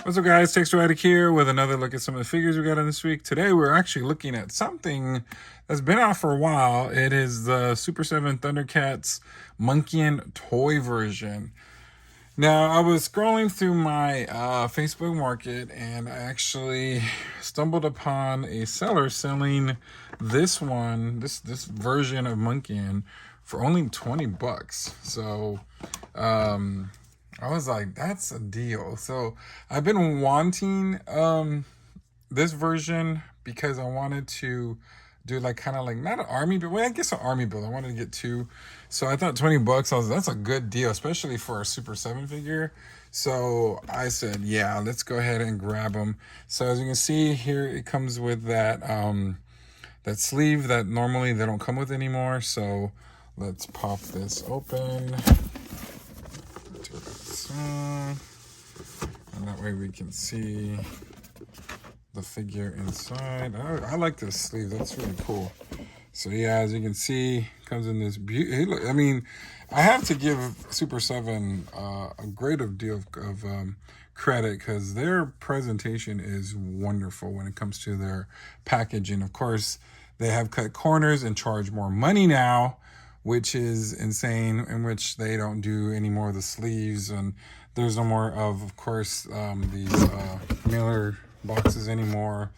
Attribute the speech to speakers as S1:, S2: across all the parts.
S1: What's up, guys? Texturatic here with another look at some of the figures we got in this week. Today, we're actually looking at something that's been out for a while. It is the Super7 Thundercats Monkian toy version. Now, I was scrolling through my Facebook Market, and I actually stumbled upon a seller selling this version of Monkian for only 20 bucks. So, I was like, that's a deal. So I've been wanting this version because I wanted to do like kind of like not an army build. Well, I guess an army build. I wanted to get two. So I thought 20 bucks, that's a good deal, especially for a Super 7 figure. So I said, yeah, let's go ahead and grab them. So as you can see here, it comes with that that sleeve that normally they don't come with anymore. So let's pop this open. And that way we can see the figure inside. I like this sleeve. That's really cool. So yeah, as you can see, comes in this beauty. I mean, I have to give Super 7 a great deal of credit because their presentation is wonderful when it comes to their packaging. Of course, they have cut corners and charge more money now, which is insane, in which they don't do any more of the sleeves, and there's no more of course, these mailer boxes anymore.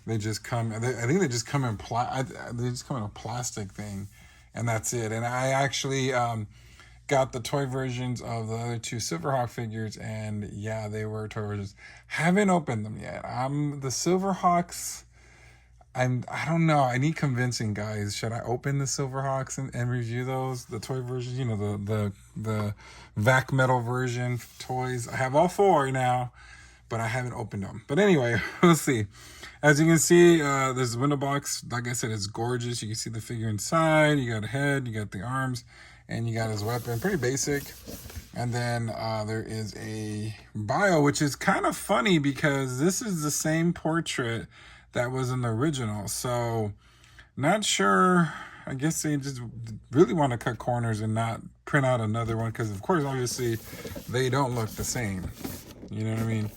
S1: They just come, I think they just come in a plastic thing, and that's it. And I actually got the toy versions of the other two Silverhawk figures, and yeah, they were toy versions. Haven't opened them yet. The Silverhawks, I don't know. I need convincing, guys. Should I open the Silverhawks and review those? The toy versions, you know, the vac metal version toys. I have all four now, but I haven't opened them. But anyway, we'll see. As you can see, there's a window box. Like I said, it's gorgeous. You can see the figure inside. You got a head, you got the arms, and you got his weapon. Pretty basic. And then there is a bio, which is kind of funny because this is the same portrait that was in the original. So not sure. I guess they just really want to cut corners and not print out another one because, of course, obviously they don't look the same. You know what I mean?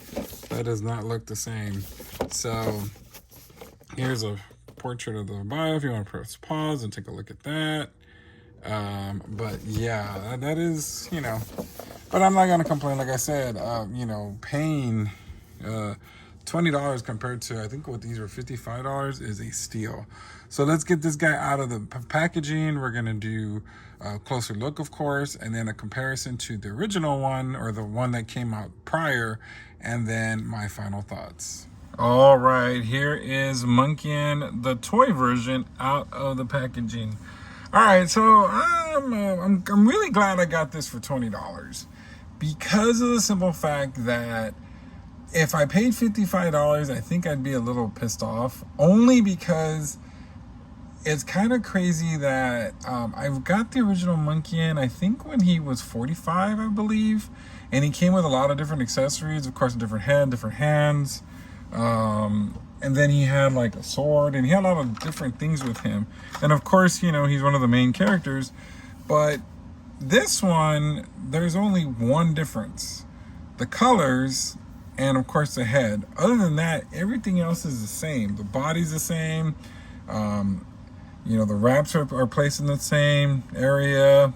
S1: That does not look the same. So here's a portrait of the bio if you want to press pause and take a look at that. But yeah, that is, you know, but I'm not going to complain. Like I said, you know, paying $20 compared to, I think what these were $55 is a steal. So let's get this guy out of the packaging. We're going to do a closer look, of course, and then a comparison to the original one or the one that came out prior, and then my final thoughts. All right, here is Monkian, the toy version, out of the packaging. All right, so I'm really glad I got this for $20 because of the simple fact that if I paid $55, I think I'd be a little pissed off, only because it's kind of crazy that I've got the original Monkian, I think when he was 45, I believe, and he came with a lot of different accessories, of course, a different head, different hands, and then he had like a sword, and he had a lot of different things with him. And of course, you know, he's one of the main characters, but this one, there's only one difference: the colors, and of course the head. Other than that, everything else is the same. The body's the same. You know, the wraps are placed in the same area,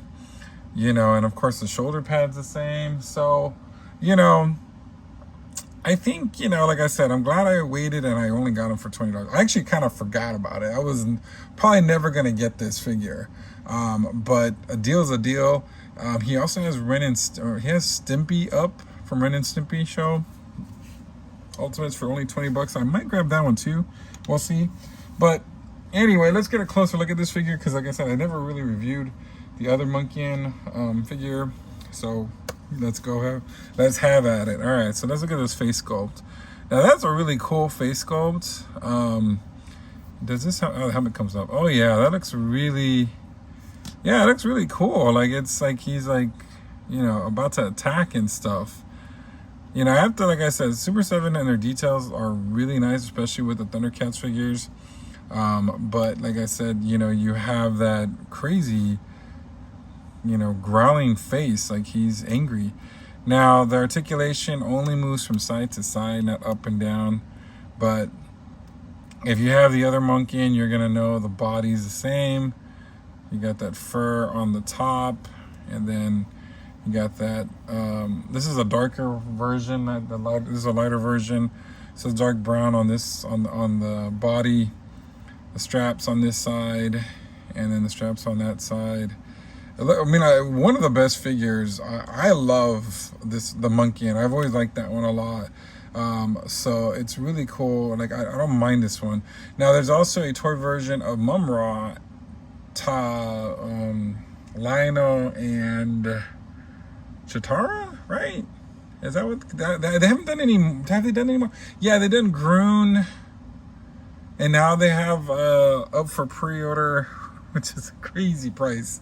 S1: you know, and of course the shoulder pad's the same. So, you know, I think, you know, like I said, I'm glad I waited and I only got them for $20. I actually kind of forgot about it. I was probably never going to get this figure. But a deal's a deal. He also has he has Stimpy up from Ren and Stimpy show. Ultimates for only 20 bucks. I might grab that one too. We'll see. But anyway, let's get a closer look at this figure because, like I said, I never really reviewed the other Monkian figure. So let's have at it. All right, so let's look at this face sculpt. Now that's a really cool face sculpt. Does this how the helmet comes up? Oh yeah, that looks really, yeah, it looks really cool. Like it's like he's like, you know, about to attack and stuff. You know, after, like I said, Super 7 and their details are really nice, especially with the Thundercats figures. But like I said, you know, you have that crazy, you know, growling face, like he's angry. Now, the articulation only moves from side to side, not up and down. But if you have the other Monkian, you're going to know the body's the same. You got that fur on the top, and then you got that. This is a darker version. This is a lighter version. So it's dark brown on this on the body, the straps on this side, and then the straps on that side. I mean, one of the best figures. I love the Monkian. I've always liked that one a lot. So it's really cool. Like I don't mind this one. Now there's also a toy version of Mumra, Lionel, and Chitara, right? Is that what they haven't done any? Have they done any more? Yeah, they done Groon, and now they have up for pre-order, which is a crazy price.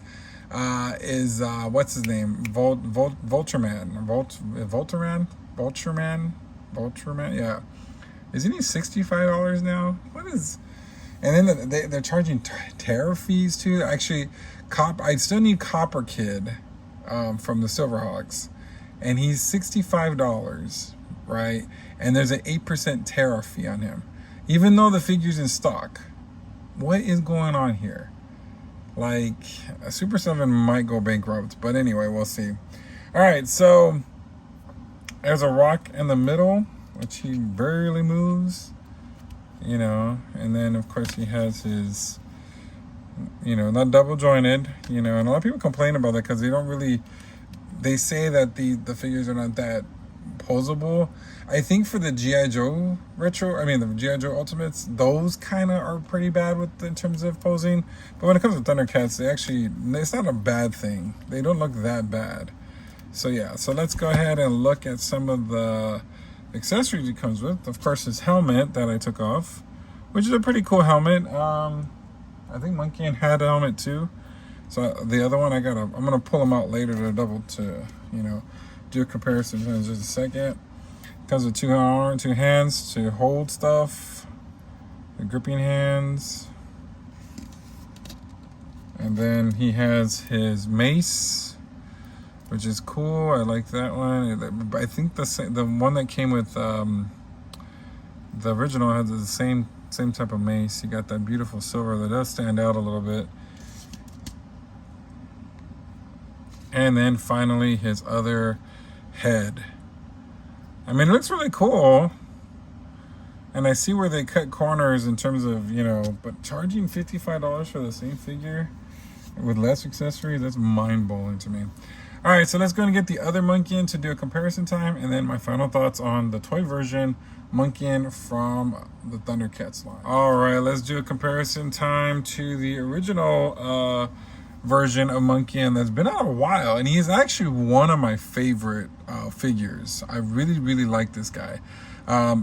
S1: Is what's his name? Vultureman. Yeah. Isn't he $65 now? What is? And then they're charging tariff fees too. Actually, I still need Copper Kid from the Silverhawks, and he's $65, right? And there's an 8% tariff fee on him, even though the figure's in stock. What is going on here? Like, Super7 might go bankrupt, but anyway, we'll see. All right, so there's a rock in the middle, which he barely moves, you know, and then of course he has his, you know, not double jointed, you know, and a lot of people complain about that because they say that the figures are not that posable. I think for the G.I. Joe the G.I. Joe Ultimates, those kind of are pretty bad in terms of posing. But when it comes to Thundercats, it's not a bad thing. They don't look that bad. So yeah, so let's go ahead and look at some of the accessories it comes with. Of course, his helmet that I took off, which is a pretty cool helmet. I think Monkian had a helmet too. So the other one I'm gonna pull them out later to do a comparison in just a second. Comes with two hands to hold stuff, the gripping hands, and then he has his mace, which is cool. I like that one. I think the one that came with the original has the same type of mace. You got that beautiful silver that does stand out a little bit. And then finally his other head. I mean, it looks really cool. And I see where they cut corners in terms of, but charging $55 for the same figure with less accessories, that's mind-blowing to me. All right, so let's go and get the other Monkian to do a comparison time, and then my final thoughts on the toy version Monkian from the Thundercats line. All right, let's do a comparison time to the original version of Monkian that's been out a while, and he's actually one of my favorite figures. I really, really like this guy.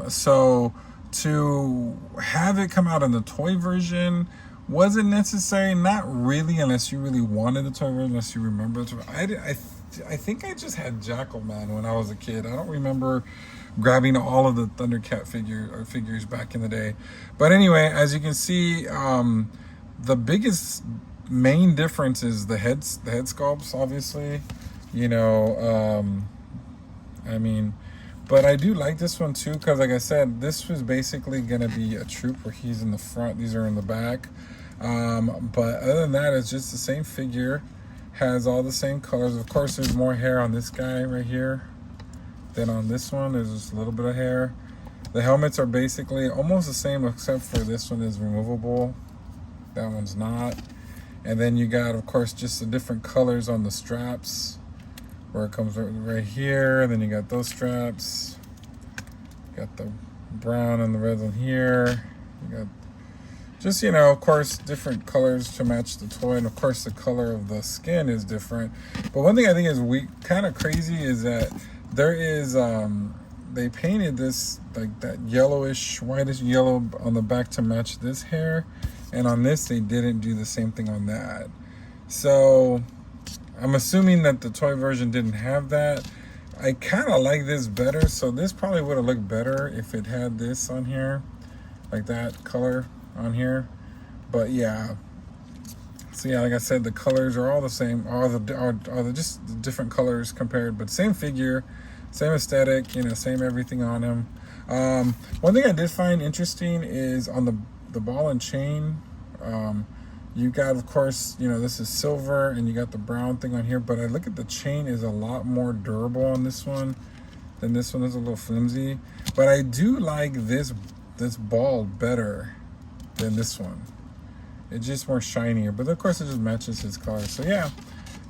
S1: So to have it come out in the toy version wasn't necessary, not really, unless you really wanted the toy version, unless you remember the toy. I think I just had Jackal Man when I was a kid. I don't remember grabbing all of the Thundercat figures back in the day. But anyway, as you can see, the biggest main difference is the head sculpts, obviously. But I do like this one too, because like I said, this was basically gonna be a troop where he's in the front, these are in the back. But other than that, it's just the same figure, has all the same colors. Of course, there's more hair on this guy right here than on this one. There's just a little bit of hair. The helmets are basically almost the same, except for this one is removable, that one's not. And then you got, of course, just the different colors on the straps, where it comes right here. And then you got those straps. You got the brown and the red on here. You got just, of course, different colors to match the toy. And of course, the color of the skin is different. But one thing I think is kind of crazy is that there is, they painted this like that yellowish, whitish yellow on the back to match this hair. And on this, they didn't do the same thing on that. So I'm assuming that the toy version didn't have that. I kind of like this better. So this probably would have looked better if it had this on here, like that color on here. But yeah, So yeah, like I said, the colors are all the same, are just the different colors compared, but same figure, same aesthetic, you know, same everything on him. One thing I did find interesting is on the ball and chain. You got, of course, you know, this is silver, and you got the brown thing on here, but I look at the chain is a lot more durable on this one than this one. Is a little flimsy, but I do like this ball better than this one. It's just more shinier, but of course it just matches his color. So yeah,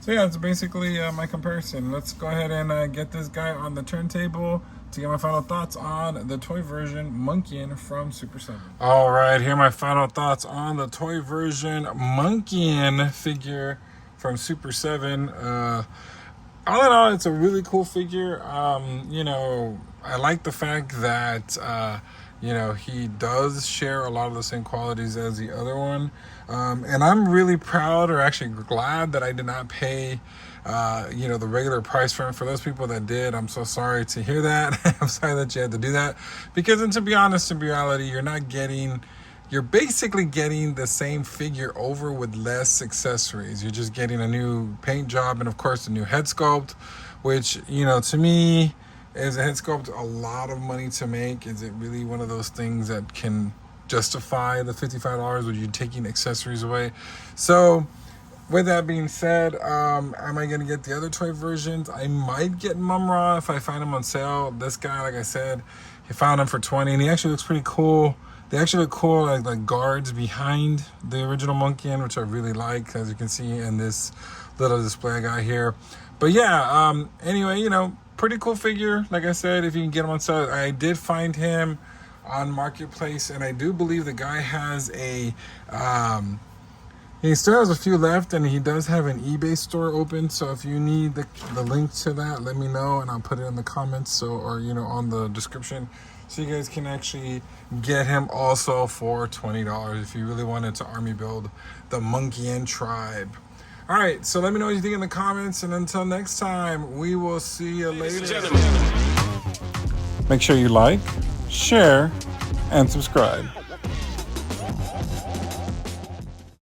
S1: it's basically my comparison. Let's go ahead and get this guy on the turntable to get my final thoughts on the toy version Monkian from Super7. All right, here are my final thoughts on the toy version Monkian figure from Super7. All in all, it's a really cool figure. You know, I like the fact that you know, he does share a lot of the same qualities as the other one. And I'm really proud, or actually glad, that I did not pay, you know, the regular price for him. For those people that did, I'm so sorry to hear that. I'm sorry that you had to do that. Because, and to be honest, in reality, you're basically getting the same figure over with less accessories. You're just getting a new paint job and, of course, a new head sculpt, which, you know, to me, is a head sculpt a lot of money to make? Is it really one of those things that can justify the $55 with you taking accessories away? So, with that being said, am I going to get the other toy versions? I might get Mumra if I find him on sale. This guy, like I said, he found him for $20, and he actually looks pretty cool. They actually look cool, like guards behind the original Monkian, which I really like, as you can see in this little display I got here. But yeah, anyway, you know, pretty cool figure. Like I said, if you can get him on sale. I did find him on Marketplace, and I do believe the guy has a he still has a few left, and he does have an eBay store open. So if you need the link to that, let me know, and I'll put it in the comments, or you know, on the description, so you guys can actually get him also for $20 if you really wanted to army build the Monkian tribe. All right, so let me know what you think in the comments, and until next time, we will see you later. Make sure you like, share, and subscribe.